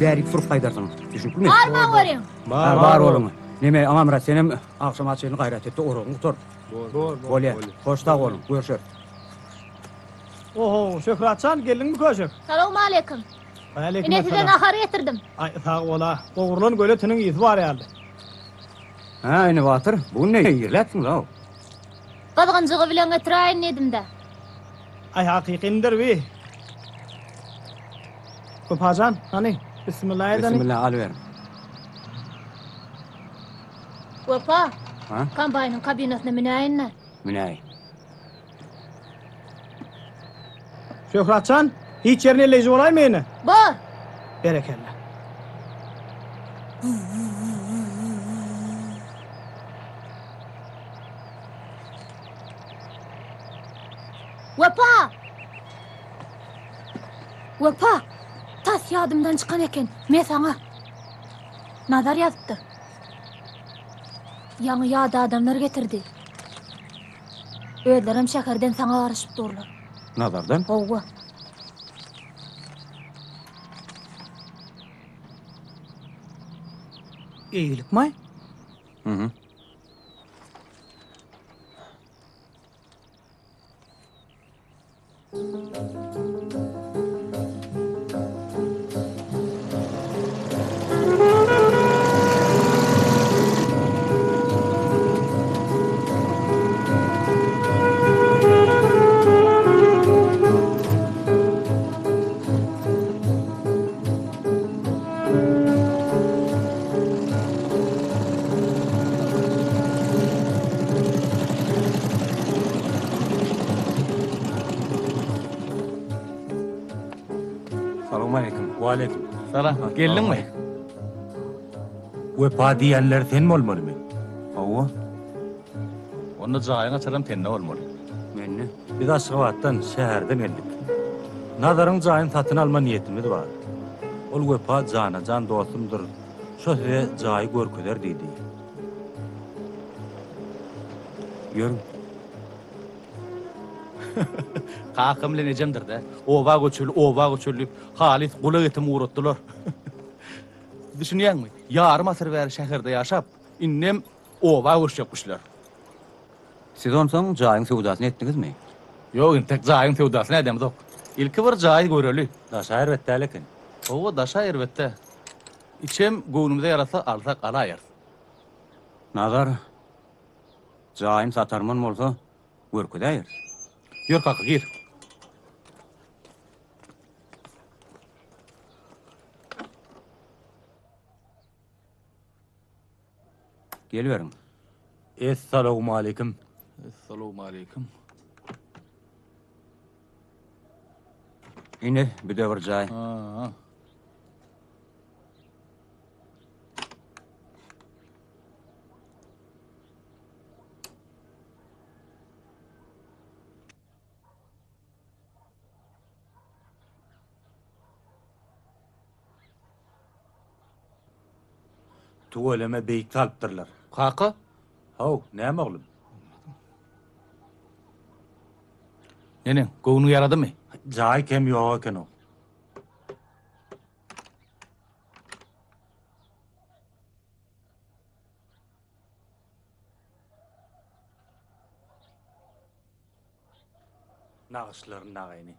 bärik surup gaýdarsın. Düşündüňmi? Barma göreyim. Bar bolun. Neme Amamra senem akşam açyny gaýrat etdi, orugyny tutur. Bolýa, hoşta bolun, görüşür. Oho, Şöhratçan geldinmi köşük? Salamu aleyküm. Aleyküm Ine sizden ahar getirdim. Ay sağ ola. Oğurlan göle tinin izi var ýaldy. Ha, ine batır. Bu ne ýerlätsin la? Gazgynjygy bilen getiräýin edimde. Ay hakykindir we. Köpajan, hani bismillahirrahmanirrahim. Bismillah alıver. Opa, Ha? kombaynın kabinasına minäýinler. Minäý. Şöhratçan, hiç yerine eleji olaymy ene? Bar. Berekella. Opa, tas yadımdan çıkan eken, me sana. Nazar yazıptı. Yanı yağda adamlar getirdi. Öğlerim şekerden sana arışıp durlar. Nazardan? Ova. İyilik mi? Hı. Salamu aleyküm. Aleyküm. Salam. Geldin mi? Vefa diyenler sen mi olmalı mı? Hawa, Onu cayına çalam tenne olmalı. menne. Biz Aşgabat'tan, şehirden geldik. Nazarın cayın satın alma niyetimiz var. Ol vefa cana, can dostumdur. Şu size cayı görküler dedi. Görün. Kakımla necemdir de. Ova göçülüp, halis kula etim uğrattılar. Düşünüyen mi? Yarım asır ver şehirde yaşap, innem ova göç yapmışlar. Siz onsoň jaýyň sewdasyny etdiňizmi? Yok, tek cayın tevdasını edemiz ok. İlki bir cayı göreli. Daşa elbetde lekin. O daşa elbette. İçem göwnümde yarasa alsak alayar. Nazar. Jaýym satarman bolsa, görküdäýir. Yor kaka gir. Gelberin. Esselamu aleyküm. Esselamu aleyküm. Ine bir de bir jaý. Ha. Tuvaleme beyik alıptırlar. Kaka? Hav, näme oğlum? Nene, gownu yaradı mı? Jaý kem ýok eken o. Nağışların nağayını.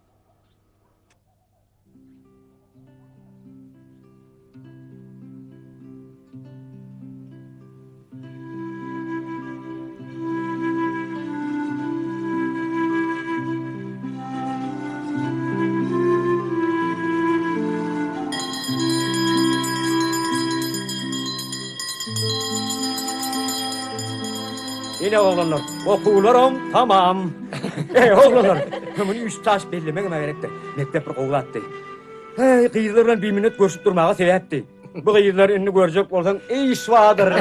Ine oğlanlar, okuwlaryň tamam. Oğlanlar, muny 3 taş bellemegime gerekdi. Mektep bir gowlatdy. Hey, gyýyzlar bilen 1 minut görüşüp durmaga sebäpdi. Bu gyýyzlar inni görjek bolsaň, ey şwadyr.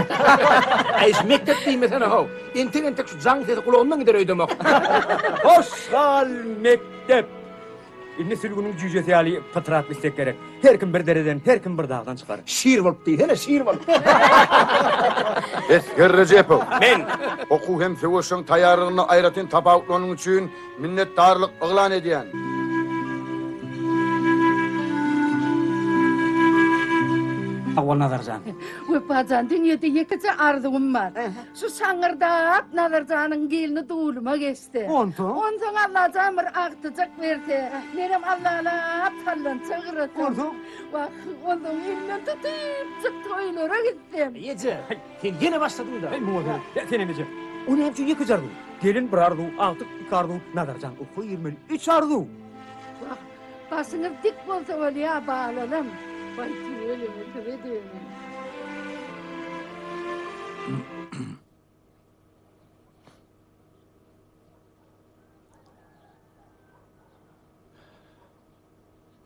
Aýş mektep diýmesen haw. Entek şu jaň sesi kulağymdan gider öýdemek. Hoşgal mektep. Inni sülgünün jüjesi ýaly patrat bistek gerek. Her kim bir dereden, her kim bir dağdan çıkar. Şiir bolup diýsene, şiir bolup. Esker Recepov. Men oku hem söwüşüň taýýarlygyny aýratyn tapawutlanyň üçin minnetdarlyk eglan edýän. Sağ ol Nazarcan. Öpacan dünyada yekice arzum var. Şu şangırdap Nazarcan'ın gelini doğuluma geçti. Ondan? Ondan Allah camır aktıcak verdi. Benim Allah'la tallan çağırdı. Ondan? Bak ondan elinden tutup çıktı oylara gittim. Yece, sen yine başladın da. Ey muğdur, sen emice. O ne yapıyor yıkıcardı? Gelin birardu, altık yıkardı. Nazarcan oku 23 ardu. Bak başınız dik olsa öyle ya bağlanım. Vay öyle mi kırıdım.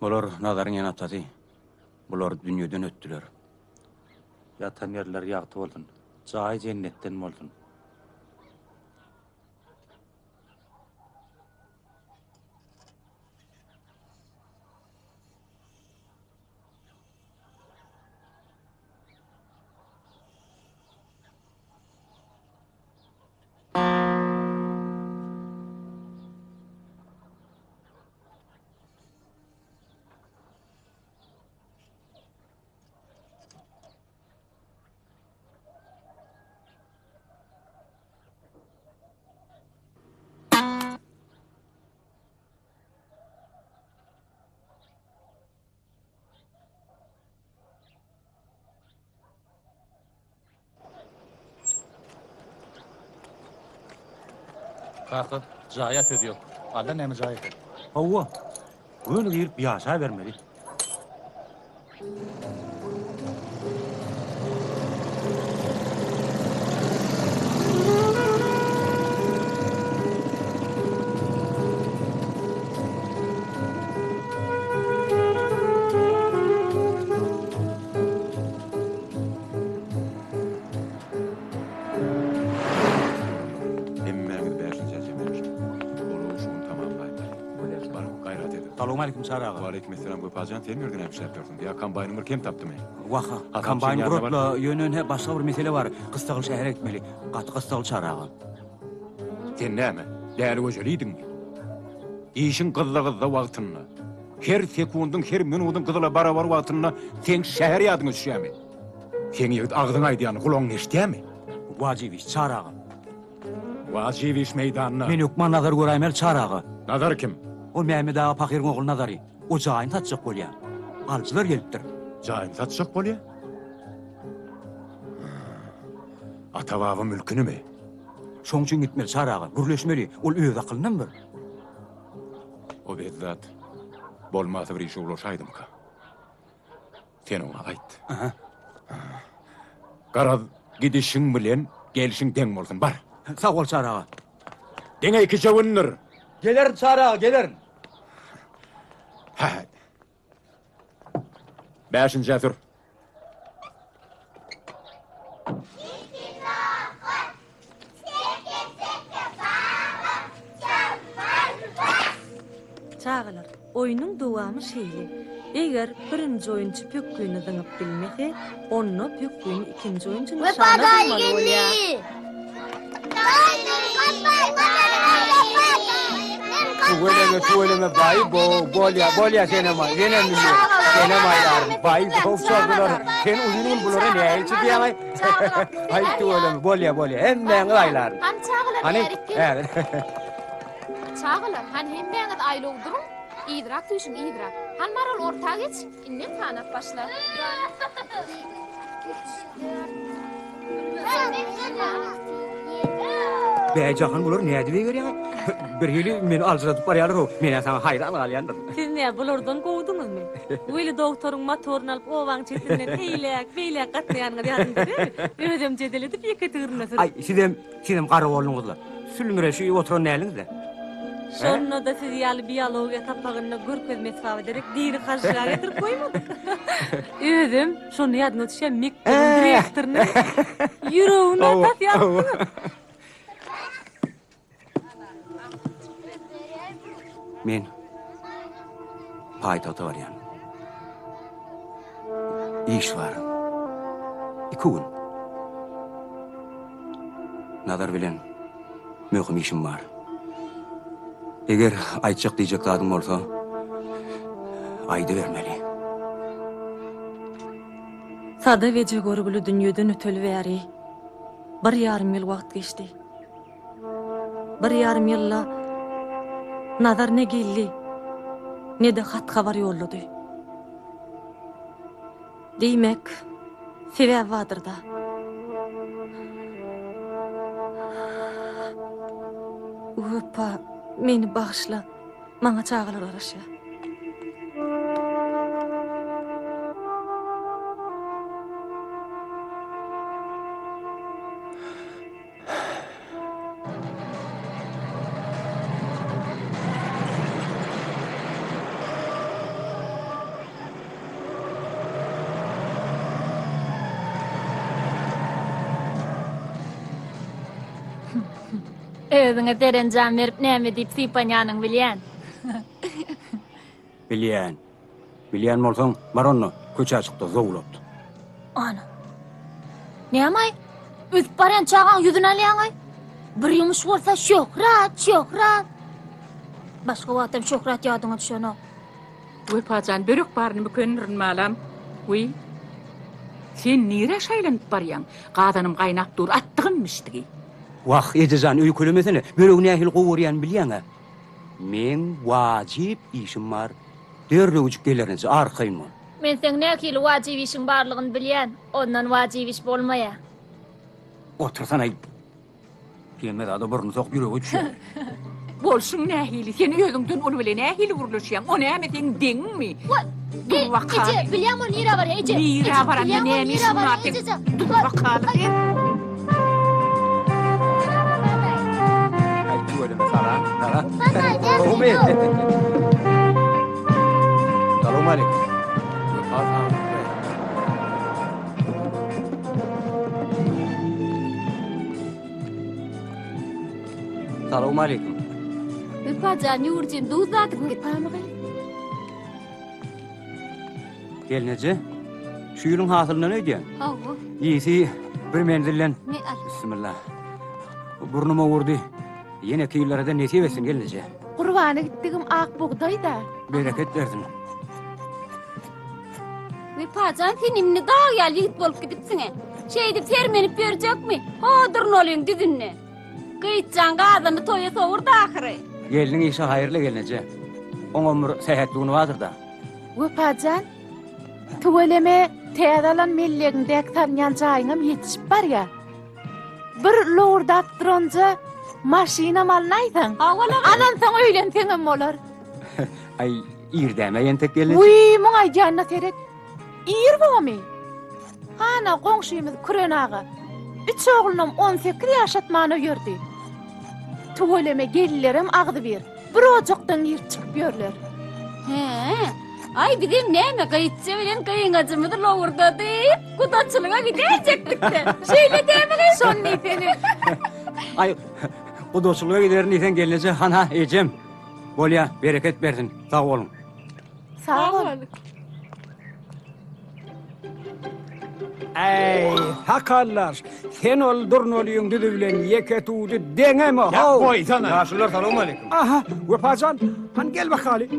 Bular Nazar'ın yanatası. Bular dünyadan öttüler. Yatan yerler ýagty boldun. Jaý jennetden boldun. Kalkıp zayat ediyor. Allah nemi zayat ediyor. Hawa. Öyle girip ýaşa bermeli. Emmemiz beşinci cemir. Oluşum tamamlaydı. Barı gayret edin. Salamu aleyküm Sarağa. Aleykümselam Göpacan sen mi ördün hemşire yapıyorsun? Ya kambaynımı kim taptı mı? Vaha, Adam kambayn senin yanına grupla yönün hep başka bir mesele var. Kıstağıl şehre gitmeli. Katı kıstağıl Sarağa. Sen ne mi? Değerli hocaliydin mi? İşin kızla vaktınla. Her sekundun, her minutun kızla barabar vaktınla sen şehir yadını düşüyor mi? Sen yigit ağzın aydiyanı kulağın eştiyor mi? Vacib iş Sarağa. Vacib iş meydanına. Men hukman nazar göraymer Sarağa. Nazar kim? O Mehmet Ağa Pakir'in oğlu nazarı. O cayın tatacak bolya. Alçılar gelipdir. Cahim satacak bol ya. Atavavı mülkünü mü? Şoň üçin gitmeli Sarağa. Gürleşmeli. Ol öz akılından bir. O bezzat bolmasa bir işe ulaşaydım ka. Sen ona ayt. Aha. Garaz gidişin bilen gelişin den bolsun bar. Sağ ol Sarağa. Dene iki jawınır. Gelerin Sarağa, gelerin. Ha. Beşinci asır. Çağılar, oyunun dowamy şeýle. Eger birinji oyunçy pökküni zyňyp bilmese, onu pökküni ikinji oyunçy nişana almaly bolýar. Tuveleme bolya senem aylarım. Bay çok sordular. Sen uzunun bulara ne elçi diyemay. Ay tuveleme bolya. Hem ben aylarım. Han çağılar Hani? Evet. Çağılar han hem beňet aýly durun. İdrak düşün idrak. Han maral orta geç. Innem tanap başla. Bejahan bular ne diye görýär? Bir hili meni alçylatyp barýarlar o. Mene sana hayran galýandyr. Siz ne bulardan gowdunuzmy? Öýle doktoruň motoruny alyp owaň çetinden beýlek gatnaýanyňy ýadyňda. Özüm jedeledip ýeke tygryna sür. Ay sizem gara bolnuňyzlar. Sülüňreşi oturan näliňizde? Şonda da siz ýaly biologiýa tapagyna görkez mesaba ederek diri karşıga getirip koýmady. Özüm şonu ýadyna düşen mektebin direktoryny ýüregine atat ýalypdy. Men paytagta barýan. İş var. 2 gün. Nazar bilen möhüm işim var. Eger aýtjak diýjek zadyň bolsa, aýdy bermeli. Sada wece görgülü dünýeden ötelibäri 1,5 ýyl wagt geçdi. 1,5 ýylda nazar ne geldi, ne de hat habar yollady. Diýmek, sebäp wadyr da. Öpa, meni bağışla, maňa çağılar araşa. Özüňe deren jan berip näme diýip sypanýanyň bilýän. Bilýän bolsaň, baronno köçe açykda zowlapdy. Ana. Näme? Üst baran çağan ýüzüne alýaňy. Bir ýumuş bolsa şöhrat. Başga wagtym şöhrat ýadyňa düşýän. Wepajan börek barny mükennürün malam. Uy. Sen nire şaýlanyp barýaň? Gadanym gaýnap dur attygynmyşdy. Wah, ejejan öýkülemesine börek nähil gowurýan bilýäň. Men wajyp işim bar. Derle uçup gelerince arkaýmyň. Men sen nähil wajyp işiň barlygyny bilýän, ondan wajyp iş bolmaýa. Otursan ay. Gelmedi ada burnu sok ýüregi düşýär. Bolşun nähili, sen özüňden ol bilen nähili gurulşýan. O näme sen deňmi? Dur bakalım. Ece, bilýärmi nira bar Ece? Nira bar, näme şunat? Dur bakalım. Salam aleykum. Salam aleykum. Öpajan ýurjyn duzak gitmamy. Gelnece? Şu ýylyň hasylyny öýdýän? Hawa. Ýesi bir mendillen. Ne al? Bismillah. Burnuma vurdy. Yine kıyılarda nesi versin gelince. Gurbany gitdigim ak buğday da. Bereket versin. Öpajan sen imni dağa ýaly ýigit bolup gidipsiň. Şeýdi fermenip berjekmi? Hodurun olyň düzünne. Gıýtjan gazany toýa sowurdy ahyry. Geliniň işi hayırlı gelince. Oň ömür sehatlygyny wadyr da. Wepajan, tuweleme täzelan mellegindäk tarňan jaýyňam ýetişip barýa. Bir lowurdap duranja maşina malnaýsaň. Anan saň öýlenseňem bolar. Ay, irdäme ýentek gelince. Uy, muňa janna terek. İr bomy. Hana goňşymyz Küren ağa. 3 oglunam 18 ýaşatmany ýördi. Tuweleme gellerim agdy bir. Bir ojokdan ýerip çykyp ýörler. He. Ay bizim näme gıýtjy bilen gıýıňajymyzy lowurda diýip gudaçylyga giderjekdik-de. Şeýle dämeli şonny seni. Ay, bu dostluğa giderin isen gelince hana ecem. Bolya, bereket versin. Sağ olun. Sağ ol. Ey, hakallar. Sen ol durnoluyun düdü bilen yeketudu deňeme Ya haw. koy sana. Yaşlılar salam aleyküm. Aha, Wepajan, han gel bakali.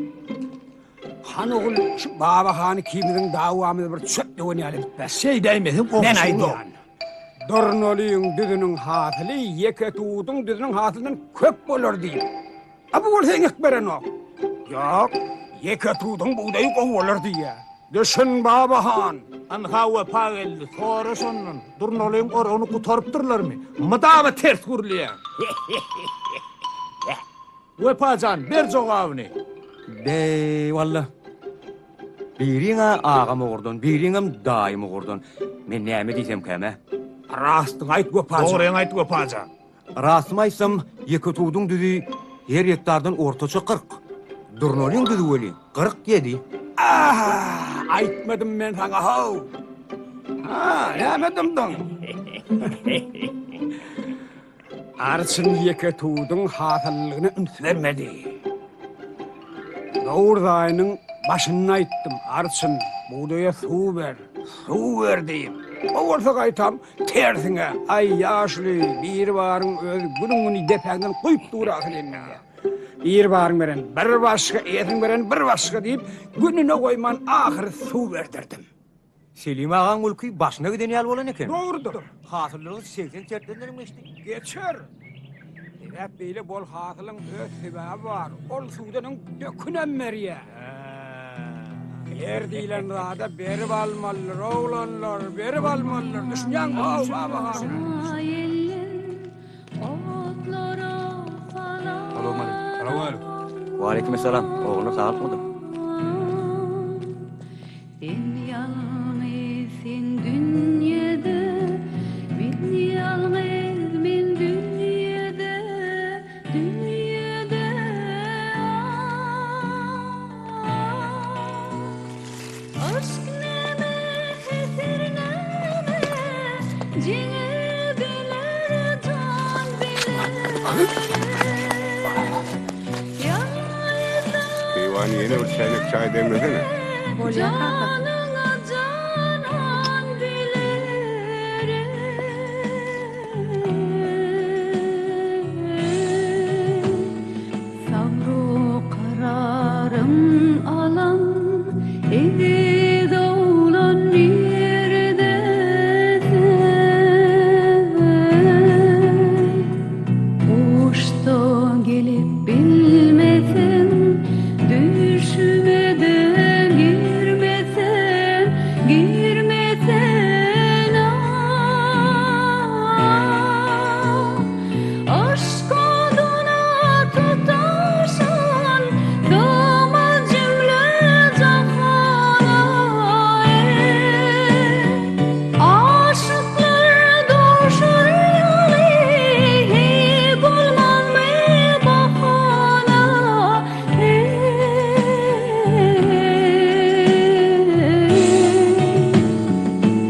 Han oğul şu baba hanı kiminin davamını bir çöp döweni alyp bitmez. Şey değmesin o. Men aýdym. Durnoluyun düdünün hatyly yeketudyň düdünün hatylyndan köp bolar diýip. Abu bolsa ekberen ok. Yok, yeketudyň buğdaýy gowy bolar diýär. Düşün baba han. An hawa pageldi. Sonra şonun. Durnoluyun oronu kutarıptırlarmy? Mydama ters gurulýar. Wepajan, ber jogabyny. Dey, valla. Biriňe agamy gurdun, biriňem daýymy gurdun. Men näme diýsem käme? Rastyň aýt Wepajan. Doğruyan aýt Wepajan. Rastymy aýtsam, yeketudyň düzi her hektardan ortaça 40. Durnolyň düzi weli 47. Ah, aýtmadym men sana haw. Ha, näme demdiň? Arçyn yeketudyň hatyllygyny ünsvermedi. Dowurdaýynyň başyny aýtdym. Arçyn, buğdaýa suw ber diýip. O bolsa gaýtam, tersiňe. Ay ýaşly, bir baryň öz günüňi depäňden goýup durasyň emne. Bir baryň beren, bir başga, etiň beren bir başga diýip, gününe goýman ahyry suw berdirdim. Selim ağam mülkü başına giden yal bolan eken. Doğrudur. Hasıllığın 80 çertlenlerin geçti. Geçer. Hep böyle bol hasılın öz sebebi var. Ol sudanın dökünen meriye. Her dilen rada berip almalılar, oğlanlar, berip almalılar. Düşünen o baba. Ve aleykümselam. Oğluna sağlık mıdır? Eyvani yeni bir çaylık çay demledene. Sabru kararım alan evi doğulan yerde uçta gelip bilmesen düşüme de girmesen aşk oduna tutaşan dama cümle cahana aşıklar doşur yali bulman mı bahana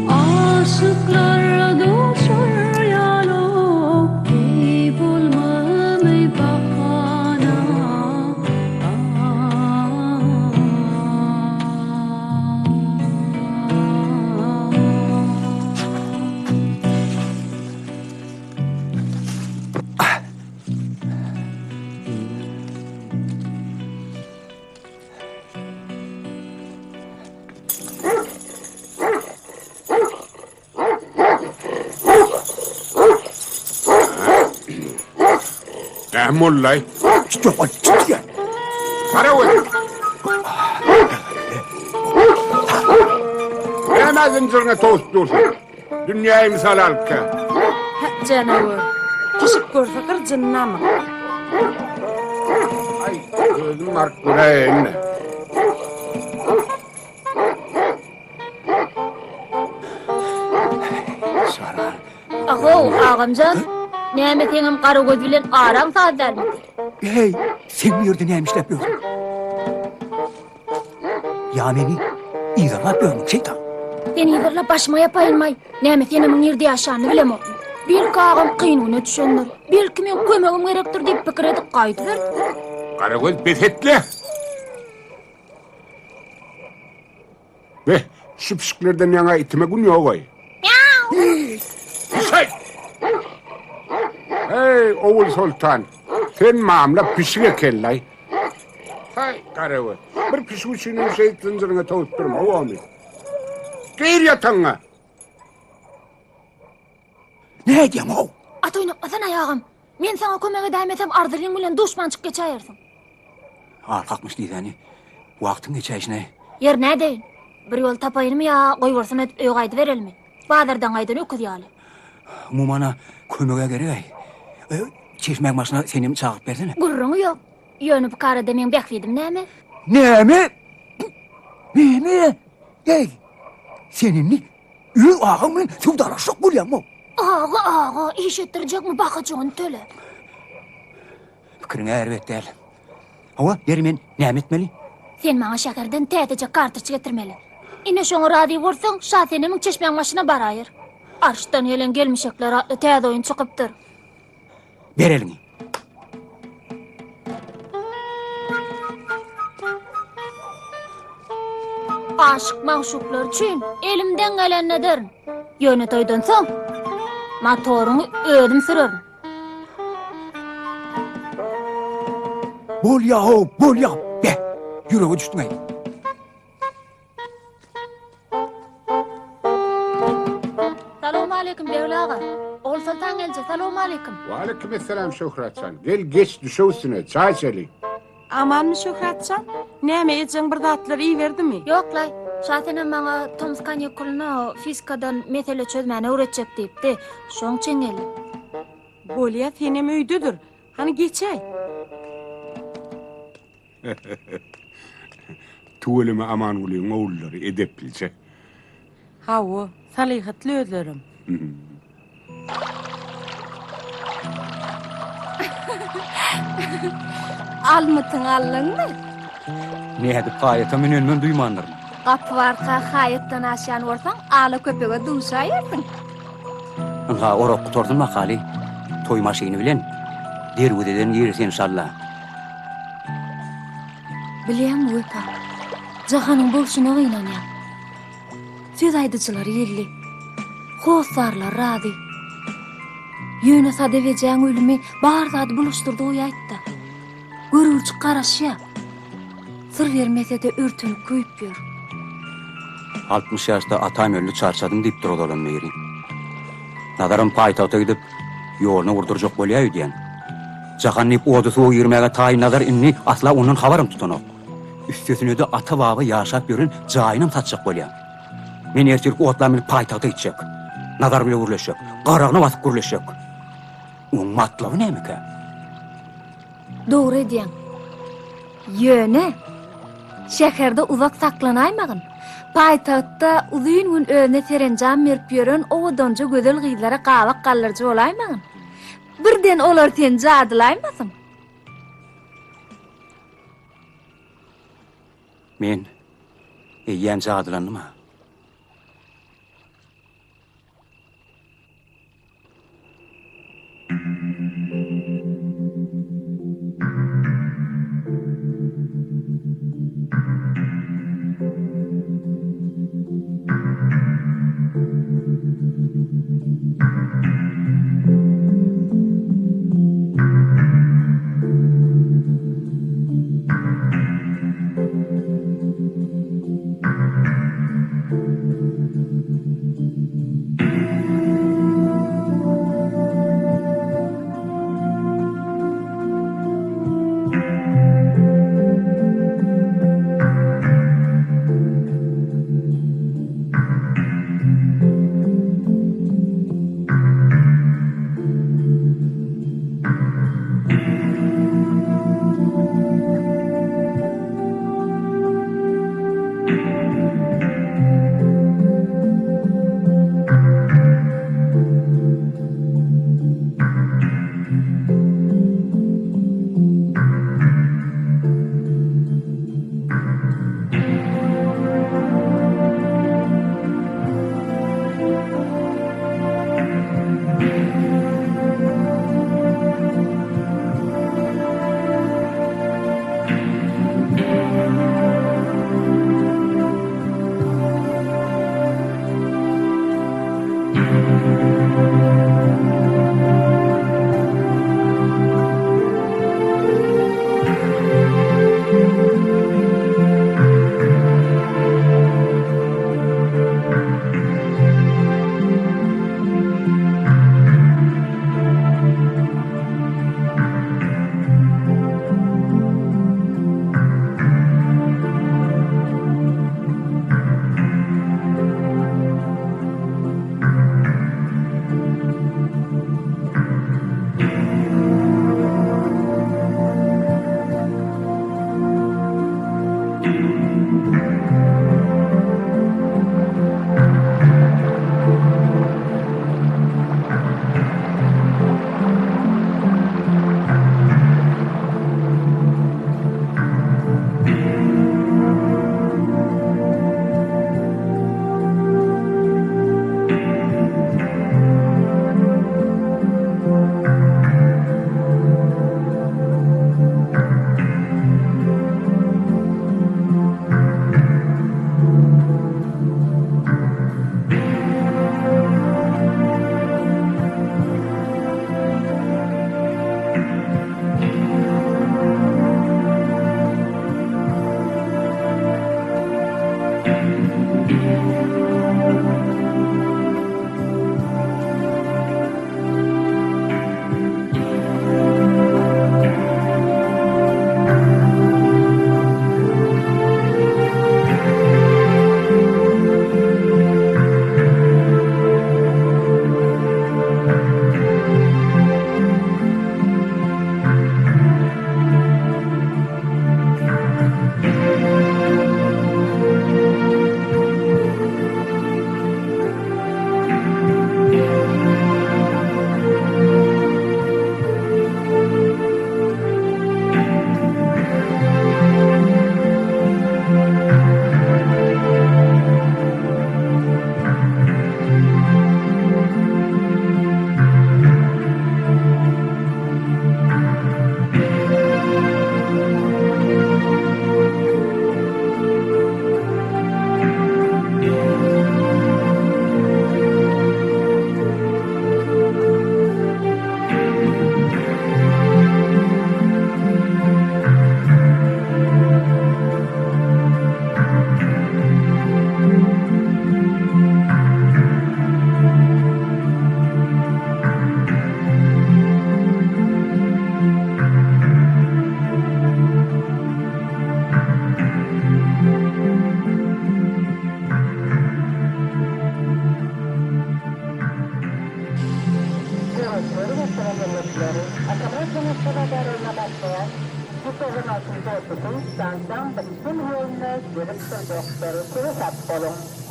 aşıklar doşur yali bulman mı bahana Ne mollay? Para ver. Hemen zincirine tost dursun. Dünyayı misal alıp gel. Canavar. Kişip görse kır cınna mı? Ay, gözüm mark buraya eline. Aho ağamcan. Näme teňim gara göz bilen aram saýdarmy? Hey, sen bu yerde neymiş yapıyorsun? Ya beni izah yapıyorsun şeytan. Sen ýerle başyma ýapaýlmay. Näme senem ýerde ýaşanyny bilemok. Bir kağım kıynuğuna düşenler. Belki men kömegim gerektir deyip pikir edip kaydılar. Karagöz besetle. Ve şıpşıklardan yana itime gün yok oy. Say! Hey oğul sultan. Sen mamla pişire kellay. Hay Karagöz. Bir pişmişinin şey zincirine tavutturma o ami. Gir yatağına. Ne diyeyim o? At oynatmasan ayağım. Men sana kömege daýmasam ardyryň bilen duşman çık geçäýersiň. Kalkmış değil yani. Vaktin geçeyişine. Yer nädeýin? Bir yol tapaýynmy ya goýbersin edip öý gaýdy berelmi? Bazardan gaýdan öküz ýaly. Mumana kömege gerek. Çeşmek başına senim çağıp versene. Gurruňy ýok. Ýönüp karada men bekledim näme? Näme? Näme? Hey, seninni ül ağamın suwdaraşyk bolýarmy? Ağa, işetdirjekmi bakaçygyny töle. Fikriňe erbet däl. Hawa, ýeri men näme etmeli? Sen maňa şäherden täzeje kartyç getirmeli. Ine şoňa rady bolsaň, şasenemiň çeşmeň başyna baraýar. Arşdan gelen gelmişekler atly täze oýun çykypdyr. Ber elini. Aşık maşuklar üçün elimden gelen nederin. Yöne toydan soň motoruny ödüm sürerim. Bol ya. Be, yüreğe düştün ay. Assalamu alaykum Devli ağa. Ol Sultan gelce. Assalamu alaykum. Wa aleykümselam Şöhratcan. Gel geç düşüsüne çay içelim. Aman mı Şöhratcan? Näme etjäň bir zatlar iyi berdimi? Yok lay. Şahtenem bana Thomas Kanyekuluna fizikadan mesele çözmeni öğretecek deyipdi. Şoň çeň geldim. Bolýa senem öýdüdür. Hani geçäy. Tuğulima aman ulyň oğulları edep bilse. Hawa, salihatly özlerim. Almytyň allyňmy? Näde gaýata men ölmän duýmandyr. Gapy barka haýatdan aşan bolsaň, ala köpege duşaýarsın. Anga orok tuturdun makali. Toy maşyny bilen derwededen ýersen inşallah. Bilýän weka. Jahanyň bolşuna gynanýar. Söz aýdyjylar ýerli. Hosarlar rady. Ýöne sade wejäň ölümi bar zat buluşturdy oý aýtdy. Görüjü garaşýa. Sır vermese de örtünüp köýüp ýör. 60 ýaşda atam öldü çarçadym diýip durýan meri. Nadarym paýtagta gidip ýoluna urdurjak bolýar diýen. Jahanyp odu sow ýermäge taýyn nazar inni asla onuň habarym tutanok. Üstesine de ata baba ýaşap ýören jaýynam satjak bolýar. Men ertirip otlamyny paýtagta gitjek. Nazar bilen urleşek, garagyna basyp gürleşek. Oň matlaby nämeke? Dogry edýän. Ýöne. Şäherde uzak saklanaýmagyn. Paýtagtda uzun gün özüne serenjam berip ýören owdonja gözel gyzlara gawak gallyrjy bolaýmagyn. Birden olar sen jadylaýmasyn? Men eýýän jadylandyma?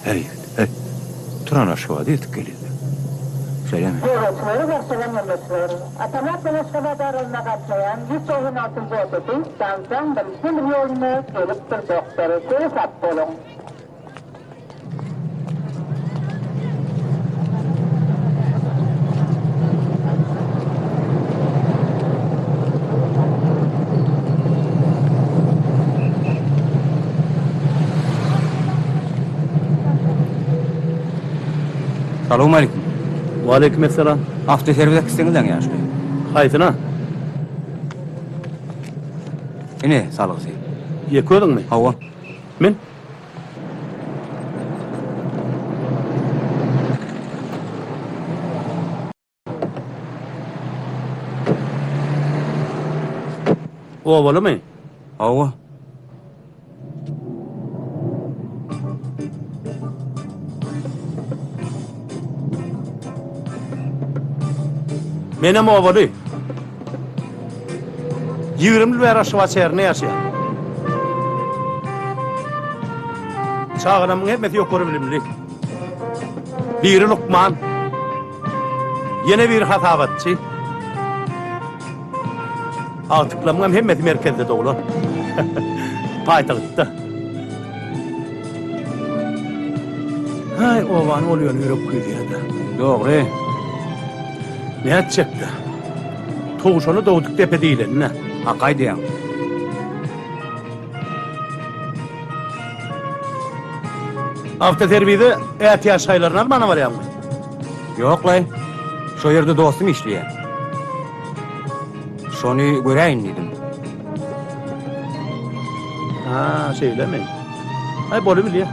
Hey, hey. Turan aşağı dedik geldi. Söyleme. Yolcuları başlayan yolcuları. Atamak Belaşkabadar olmak atlayan 116. otobüs Sansan Bilsin yoluna gelip durdukları sürüsat olun. Salamu aleyküm. Aleykümselam. Hafta servis isteğinden ya şöyle. Haytına. Ne sağlık sey. Yekodun mu? Hava. Men. Ovalı mı? Hava. Menem ovalı. 20 ver aşağı çeyrine yaşayan. Çağıramın hep meti yok bilimli. Biri Lukman. Yine bir hatavatçı. Artıklamam hem meti merkezde doğulu. Paytalıkta. Hay ovan oluyor yürüp kuyuya da. Doğru. Ne edecekti? Toğuşanı doğduk tepe değilen ne? Hakay diyen. Hafta terbiyede ihtiyaç sayılarına bana var yalnız. Yok lay. Şu yerde dostum işliyor. Şonu göreyim dedim. Ha şeyle mi? Hay bolu biliyor.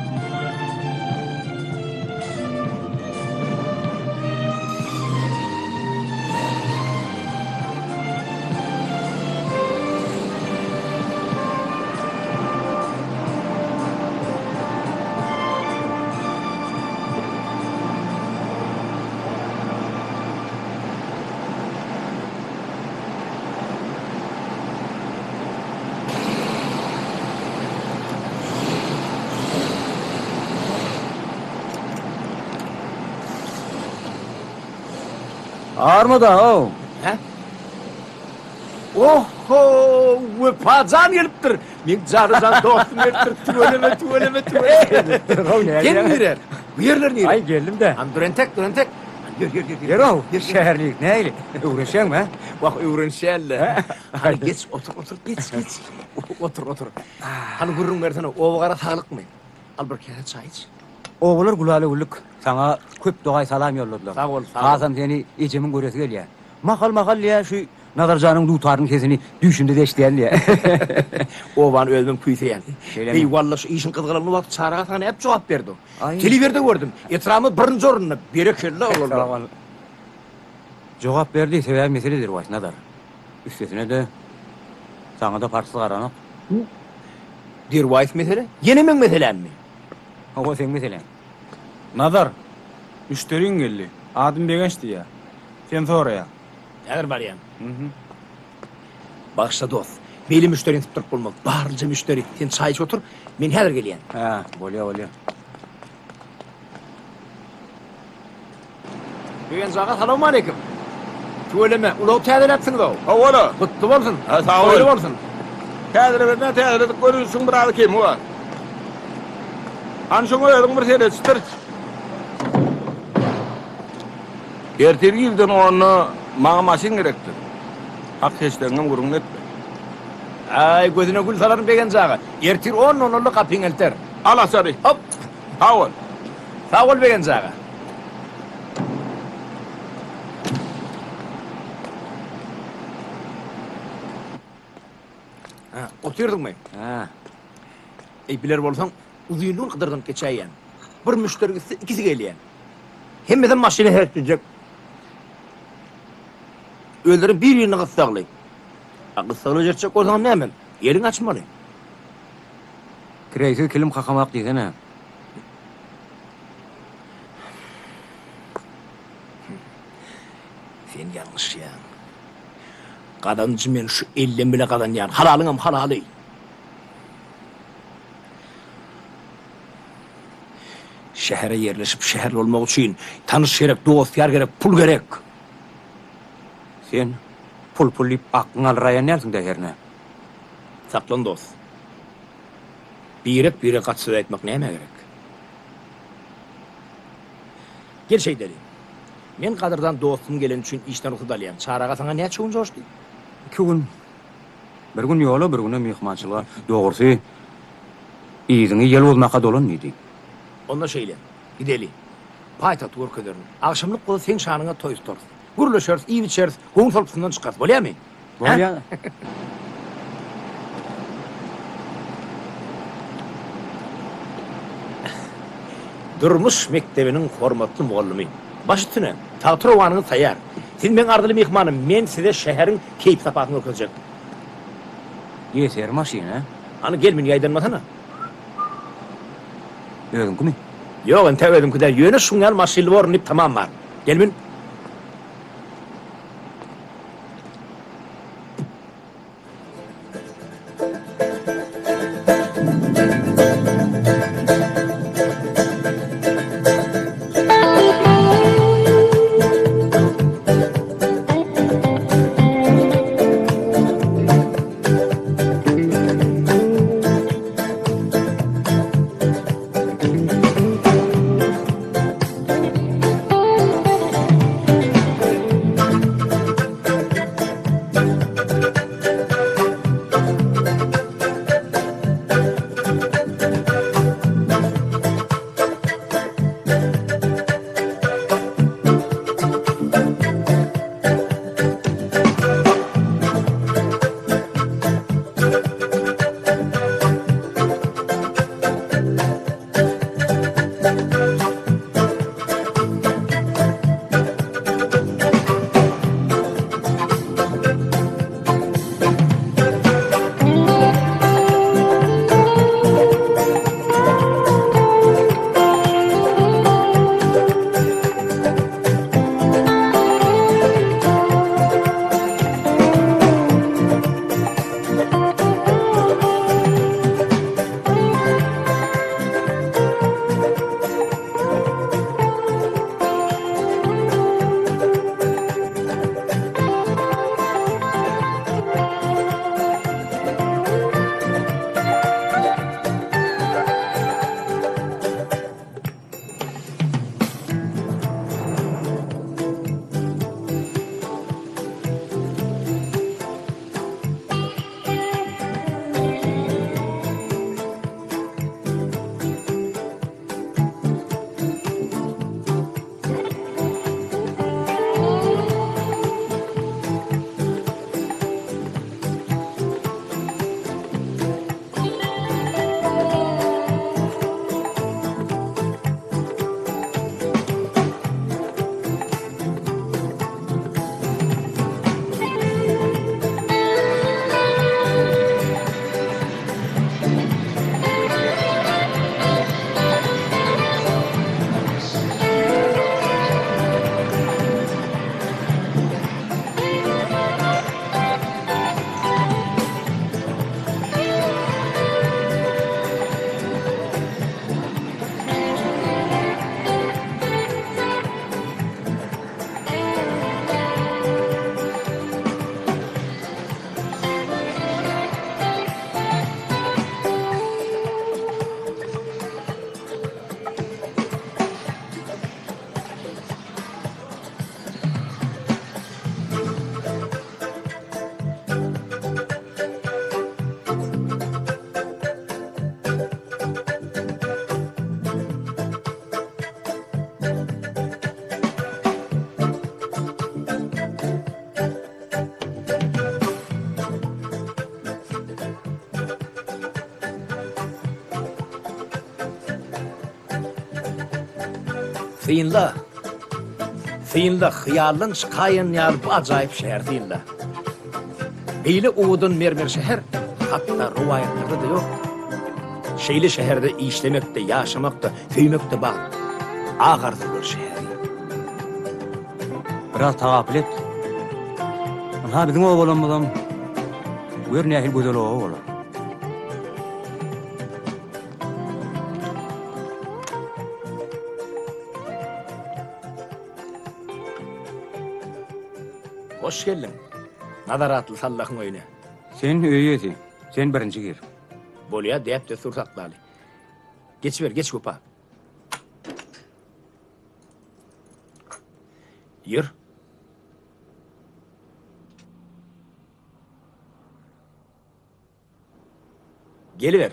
Ağır da o? He? Oho, ve pazan geliptir. Min carızan dostum geliptir. Tüveleme. Kim birer? Bu yerler nere? Ay geldim de. Duran tek. Gör. Yer o. Şehirlik neyle? Uğraşan mı? Bak öğrenşelle. Hani geç otur geç. Otur. Hani gurrun versene o vara sağlık mı? Al bir kere çay iç. Oğullar kulalı ulluk. Sana köp doğay salam yolladılar. Sağ ol. Kasım seni içimin göresi geliyor. Makal ya şu Nazarcan'ın lutarın kesini düşündü de işleyen diye. Ovan ölmem kuytu yani. Öyle mi? Eyvallah şu işin kızgınlığı vakti çağırağa sana hep cevap verdi. Ay. Televerde gördüm. Etrafımı birinci orununa berekelle olurlar. Cevap verdi seven meseledir baş Nazar. Üstesine de sana da parçası aranak. Dirvayet mesele? Yenemen meselen mi? O sen meselen. Nazar, müşterin geldi. Adım Begenç'ti ya. Sen oraya. Eğer var yani. Başla dost. Beli müşterin tutturup bulmak. Bağırınca müşteri. Sen çay iç otur. Men heller geliyen. Ha, oluyor. Begenç ağa selamun aleyküm. Söyleme. Ulağı tədir etsin de o. Oğlum. Kutlu olsun. Ha, sağ ol. Öyle olsun. Tədiri verine tədiri görürsün bir adı kim o? Anşun öydün bir seyret çıtır. Ertir gildin onu mağa maşin gerektir. Hak seçtiğin gurun etme. Ay gözüne gül salarım Begenç ağa. Ertir onlu kapın elter. Al asarı. Hop. Sağ ol. Sağ ol Begenç ağa. Ha, oturdun mu? Ha. Biler bolsan uzunluğun kıdırdan geçeyen. Bir müşterisi ikisi geliyen. Hemmeden maşine hertecek. Öldürün bir yerini kıstağlayın. Kıstağlı gerçek o zaman ne hemen? Yerin açmalı. Kreisi kilim kakamak desene. Sen yanlış ya. Kadancı men şu ellen bile kadan yani. Halalınam halalı. Şehre yerleşip şehirli olmak için tanış gerek, dost gerek, pul gerek. Sen pul pullip aklın alrayan nersin de herine? Saklan dost. Birek katsıda etmek neyme gerek? Gel şey derim. Men kadırdan dostum gelen için işten okudalayam. Çarağa sana ne çoğun coştu? 2 gün. Bir gün yola, bir gün mihmançılığa. Doğrusu, izini yel olmaka dolan mıydı? Onda şeyle, gideli. Paytat uğur köderin. Akşamlık kolu sen şanına toy tutarız. Guruluşarız, iyi biçeriz, gun salpısından çıkarız. Bolya mı? Bolya. Durmuş mektebinin hormatlı muallimi. Baş üstüne, tağtırovanını sayar. Siz men ardılı mihmanım, men size şehrin keyip sapatını okuyacak. Yeter maşine. Hani gelmin yaydanmasana. Ödün kimi? Yok, ben tevedim kadar yöne şunlar maşilli var, nip tamam var. Gelmin. Fiyinla. Fiyinla hıyalın çıkayan yer bu acayip şehir Fiyinla. Beyli uğudun mermer şehir, hatta ruvayetlerde de yok. Şeyli şehirde işlemekte, yaşamakta, föymekte bağlı. Ağırdır bir şehir. Biraz tagapyl et. Ha bizim oğlan bolam. Gör nähil gözel oğlan bolar. Hoş geldin. Nadaratlı sallahın oyuna. Sen öýesi. Sen birinci gir. Bolya deyip de sursatlaly. Geç Gopa. Yür. Geliver.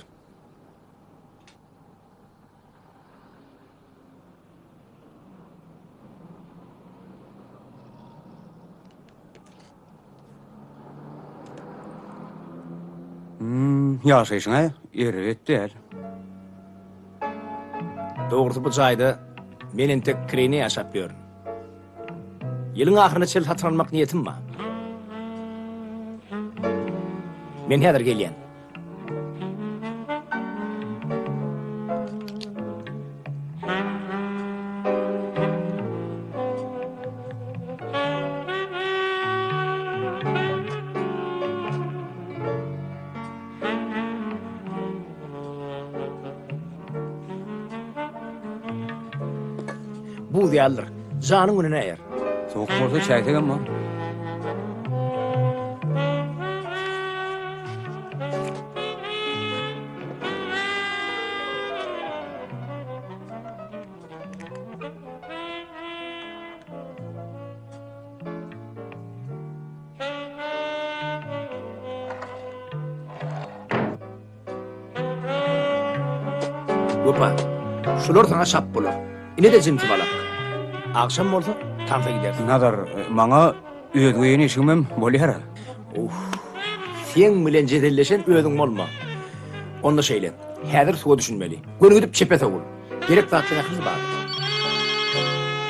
Ýaşaýşyňa erebet däl. Doğrusu bu jaýda menen tek kireni ýaşap görün. Ýylyň ahyryna çel hatırlanmak niyetim var. Men häzir gelýän. Bu diýerler. Janyň önüne eýer. Soğuk bolsa çay tegem var. Gopa. Şular sana şap bolar. Ine de jinti balak. Akşam bolsa tanfa gidersin. Nadar, maňa öýdüýeni işimem bolýar. Sen bilen jedelleşen öýdüň bolma. Onda şeýle. Häzir suwa düşünmeli. Gönügüdip çepet ol. Gerek zatlyna hyz bar.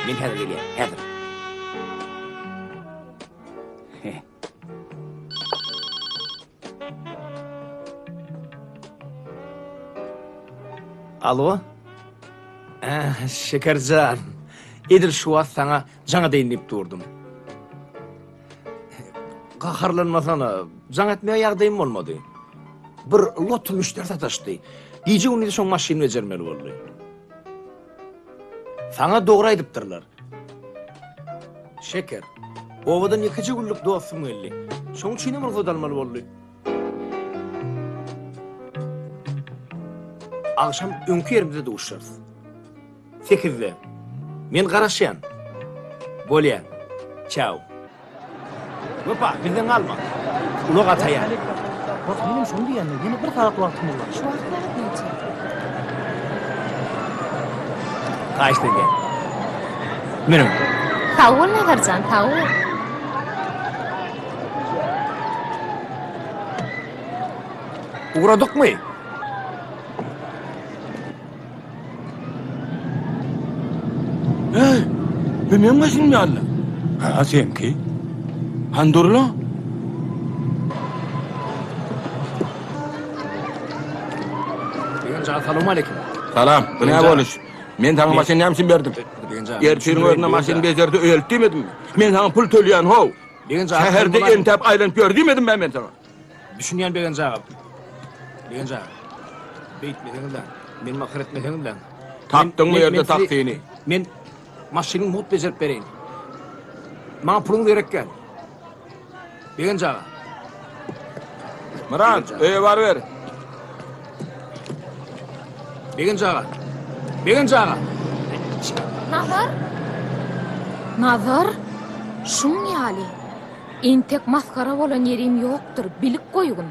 Men häzir gelýär. Häzir. Alo? Şekercan. Edil şu az sana jana deýinip durdum. Gaharlanmasana, jana etmeye ýagdaýym bolmady. Bir lot müşteri sataşdy. Diýje uny şoň maşyny bejermeli boldy. Sana dogry aýdypdyrlar. Şeker. Owadan 2 günlük dostum geldi. Şoň üçin bir godalmaly boldy. Akşam öňkü yerimizde duşarız. 8'de. Men garaşýan. Bolýan. Çao. Gopa, bizden alma. Ulak ataýan. Bak benim şunu diýende, ýene bir saat wagtym bar. Şu wagtlar neçe? Kaçta gel. Menim. Tawul Nagarjan, tawul. Uğradık mı? Benim maşin mi alla? Ha senki? Handurla? Assalamu aleykum. Salam, bu ne boluş? Men sana maşin nämesin berdim? Gerçeğin önüne maşin bezerdi öýelt diýmedim mi? Men sana pul төлýän how? Şäherde entep aýlanyp gördümedim men sana. Düşünýän begen jagap. Begen jagap. Beýtmediňizden, men mahir etmediňizden. Tapdyňmy ýerde takdyny? Men maşyny mut bejerip bereýin. Maňa puluň gerekken. Begen jagap. Murat, öýe bar ber. Begen jagap. Begen jagap. Nazar? Nazar? Şuň ýaly. Entek maskara bolan ýerim ýokdur, bilip goýgun.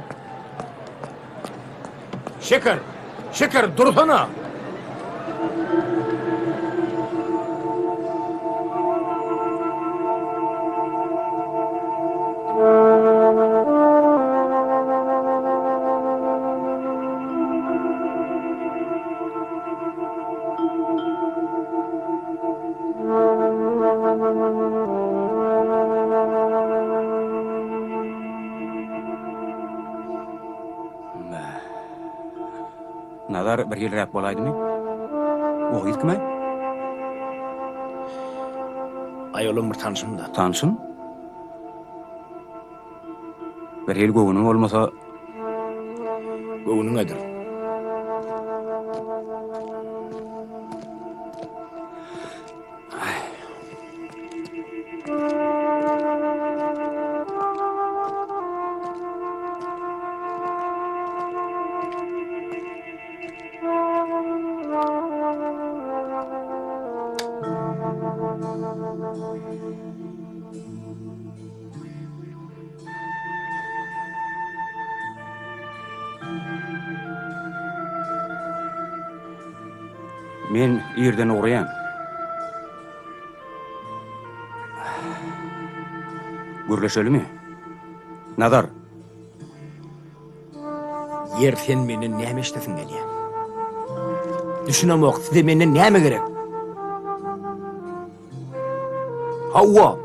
Şeker. Şeker dursana. Nazar bir ýylrak bolaýdymy? O gitme? Ayolum bir tanışım da. Tanışın? Bir el göwünüň olmasa Göwünüň edir. men ýerden uğrayan. Gürleşeli mi? Nadar? Yer sen meni näme işlesin gelýär? Düşünemok, sizde menden näme gerek? Hawa,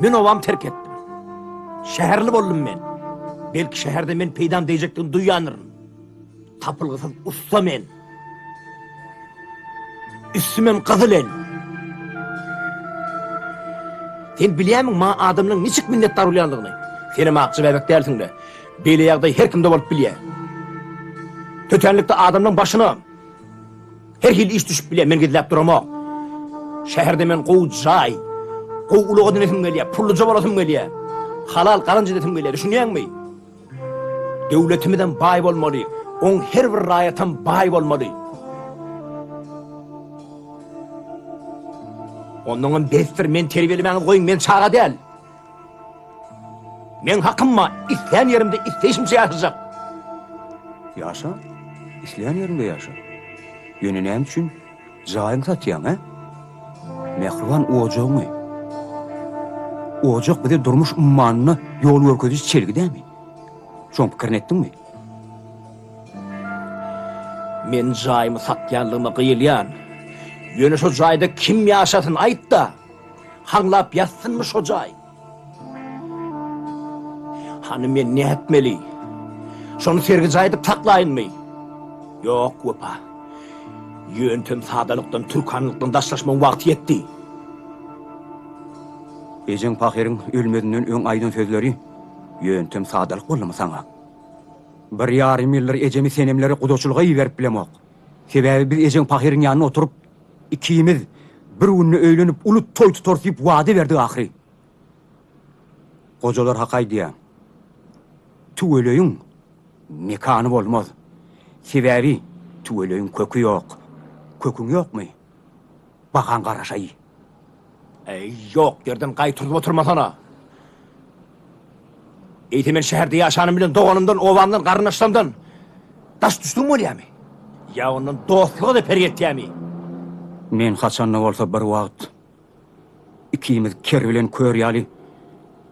men ovam terk etdim. Şäherli boldum men. Belki şäherde men peýdam diýjekdigini duýanyryn. Tapylgysyz usta men. Üstümem kızılen. Sen bilýärmiň ma adamyň niçik minnetdar bolýandygyny? Seni makçy bebek dersiňle. Beýle ýagdaý her kimde bolup bilýär. Tötenlikde adamyň başyna her hil iş düşüp bilýär, men gidilip duramok. Şäherde men gowy jaý, gowy ulugy dinetim gelýär, pulluja bolasym gelýär. Halal garynja dinetim gelýär, düşünýärmi? Döwletimden baý bolmaly, oň her bir raýatam baý bolmaly. Ondan bestir men terbiýelemäňiz goýun, men çaga däl. Men hakymma isleýän ýerimde isleýişimçe ýaşajak. Yaşa. İsleýän ýerinde ýaşa. Ýöne näme üçin? Jaýyň satýan, he? Mehriban ojagmy? Ojak bide durmuş ummanyny ýol görkezýär çelgidämi? Şoň pikirin etdiňmi? Men jaýymy satýanlygyma gıýylýan. Ýöne şo jaýda kim ýaşasyn aýt da, haňlap ýatsynmy şo jaý? Hany men ne etmeli? Şonu sergi jaýdyp taklaýynmy? Ýok, gopa. Ýöntem sadalykdan, türkanlykdan daşlaşmaň wagty ýetdi. Ejeň pahiriň ölmedinden öň aýdyn sözleri ýöntem sadalyk bolmy saňa? 1,5 ýyllyr ejemi senemleri gudoçuluga ýiberip bilemok. Sebäbi biz ejeň pahiriň ýanyna oturup ikimiz bir günni öýlenip ulut toý tutarsyp wada berdik ahyry. Gojalar hak aýdýar. Tüwelöýüň mekany bolmaz. Sebäbi tüwelöýüň kökü ýok. Köküň ýokmy? Bakan garaşaý. Ýok, derdim gaýtyryp oturmasana. Eýti men şäherde ýaşanym bilen doganymdan, owamdan, garyndaşlarymdan daş düşdüm bolýarmy? Ýa ondan dostlugy da perýetýärmi? Men haçanna bolsa bir wagt ikimiz ker bilen körýäli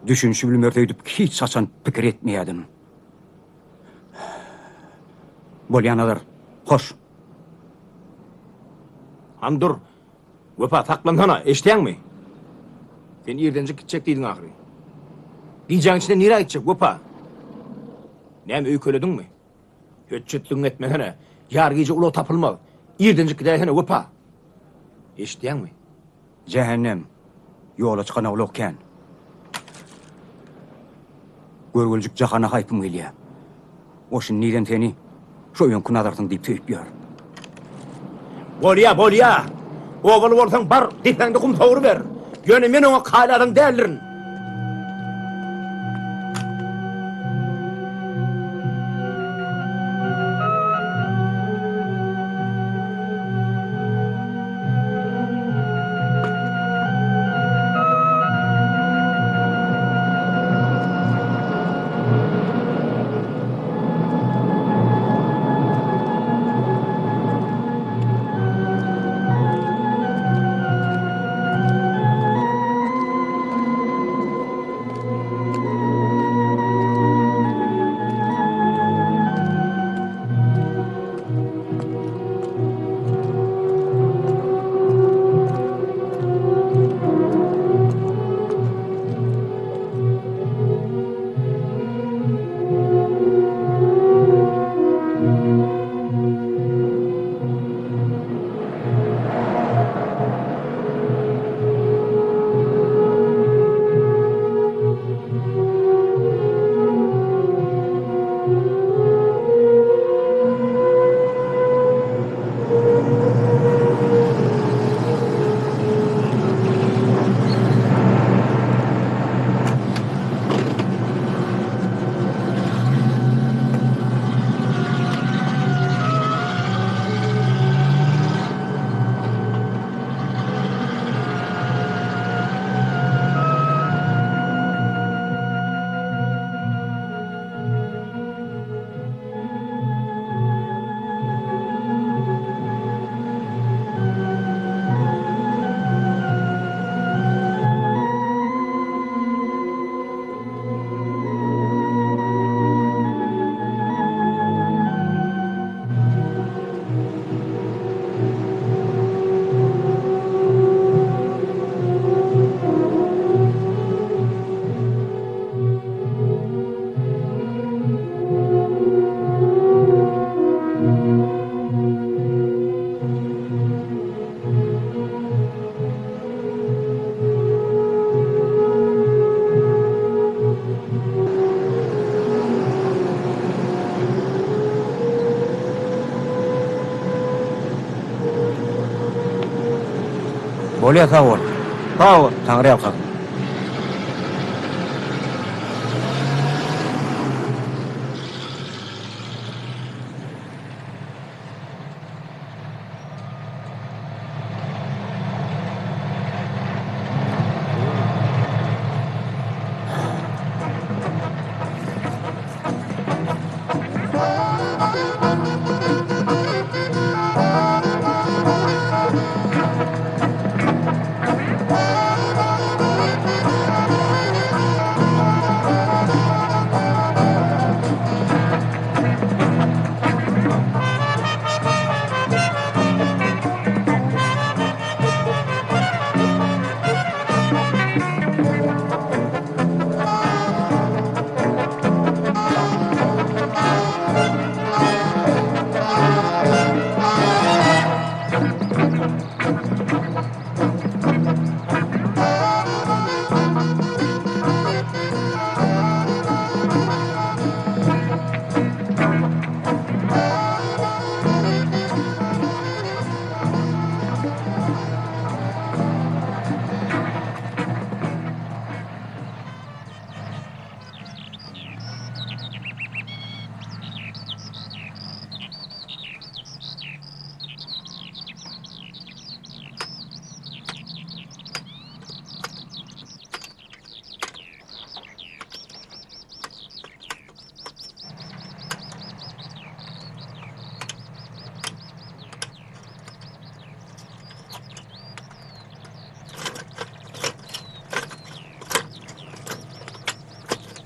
düşünşi bilmerde edip hiç haçan pikir etmeýädim. Bolýanadyr. Hoş. Andur, gopa taklansana, eşitýärmi? Sen ýerdenjik gitjek diýdiň ahyry. Diýjäň içinde nire gitjek, gopa? Näme öýkelediňmi? Höççetligiň etmesene, ýar gece ulo tapylmaz. Ýerdenjik gidäsene, gopa? Eşitýärmi? Cehennem ýola çykan awlokkan. Görgüljük jahana haýpym gelýär. Oşun niden seni şo ýön kunadarsyň diýip töýüp ýör. Bolýa. Oğul bolsaň bar, dipeňde kum togry ber. Ýöne men oňa kaýlaryň dälirin. Bolýa sag bol. Sag ol, Taňry ýalçak.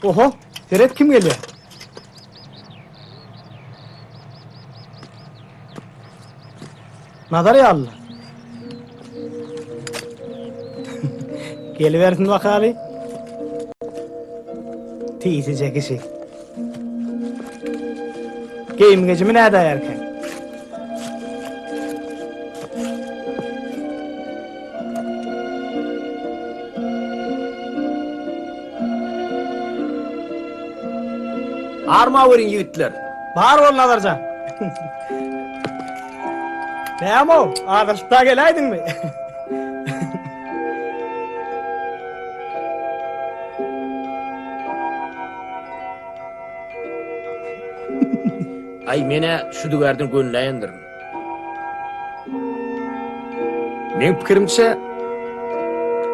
Oho, Ferhat kim geliyor? Nazar ya Allah. Geliversin bakali. Tiyisi kişi. Geyim gecimi ne dayarken? Arma verin yiğitler. Bağır ol Nazarcan. Ne ama? Ağırlıkta geleydin mi? Ay mene şu düverden gönleyindirin. Men pikirimçe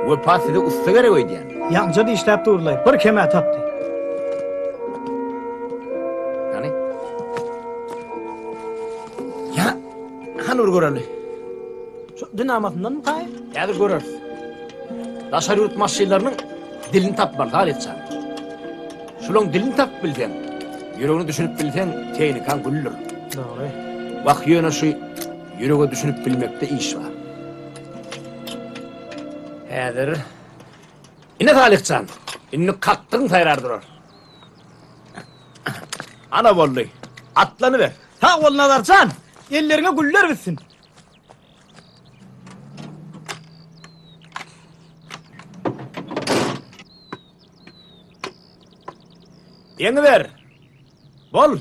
Wepasida usta gerek öýdýän. Ýanjy işläp durlay. Bir keme tapdy. Yani? Ya, hanur göreli. Şu dinamatyndan mı kay? Häzir göreriz. Daşary ýurt maşynlarynyň dilini tapmaly galetçe. Şulaň dilini tap bilsen, ýüregini düşünüp bilsen, teýnikan güllür. Dogry. Waq ýöne şu ýürege düşünüp bilmekde iş var. Häzir ine Salihcan, inni kaktyň taýrar durar. Ana bolly, atlanyber. Ta ol Nazarcan, ellerine güller bitsin. Ýeňi ber. Bol.